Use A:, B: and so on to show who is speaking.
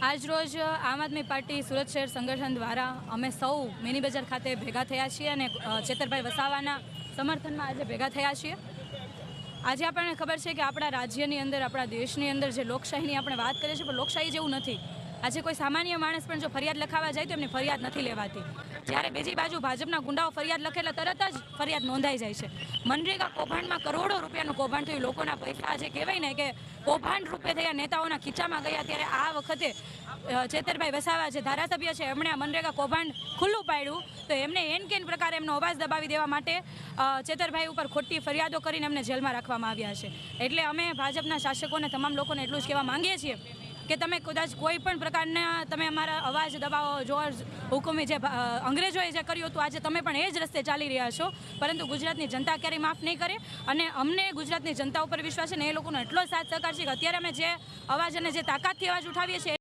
A: આજ રોજ આમ આદમી પાર્ટી સુરત શહેર સંગઠન દ્વારા અમે સૌ મિની બજાર ખાતે ભેગા થયા છીએ અને ચેતરભાઈ વસાવાના સમર્થનમાં આજે ભેગા થયા છીએ। આજે આપણને ખબર છે કે આપણા રાજ્યની અંદર, આપણા દેશની અંદર જે લોકશાહીની આપણે વાત કરીએ છીએ, પણ લોકશાહી જેવું નથી। આજે કોઈ સામાન્ય માણસ પણ જો ફરિયાદ લખાવવા જાય તો એમની ફરિયાદ નથી લેવાતી, જ્યારે બીજી બાજુ ભાજપના ગુંડાઓ ફરિયાદ લખે એટલે તરત જ ફરિયાદ નોંધાઈ જાય છે। મનરેગા કૌભાંડમાં કરોડો રૂપિયાનું કૌભાંડ થયું, લોકોના પૈસા જે કહેવાય ને કે કૌભાંડ રૂપે થયા, નેતાઓના ખીચામાં ગયા, ત્યારે આ વખતે ચેતરભાઈ વસાવા જે ધારાસભ્ય છે એમણે આ મનરેગા કૌભાંડ ખુલ્લું પાડ્યું, તો એમને એન કેન પ્રકારે એમનો અવાજ દબાવી દેવા માટે ચેતરભાઈ ઉપર ખોટી ફરિયાદો કરીને એમને જેલમાં રાખવામાં આવ્યા છે। એટલે અમે ભાજપના શાસકોને, તમામ લોકોને એટલું જ કહેવા માંગીએ છીએ કે તમે કદાચ કોઈ પણ પ્રકારના તમે અમારા અવાજ દબાવો, જોર હુકુમી જે અંગ્રેજોએ જે કર્યું હતું, આજે તમે પણ એ જ રસ્તે ચાલી રહ્યા છો, પરંતુ ગુજરાતની જનતા ક્યારેય માફ નહીં કરે। અને અમને ગુજરાતની જનતા ઉપર વિશ્વાસ છે ને એ લોકોનો એટલો સાથ સહકાર છે કે અત્યારે અમે જે અવાજ અને જે તાકાતથી અવાજ ઉઠાવીએ છીએ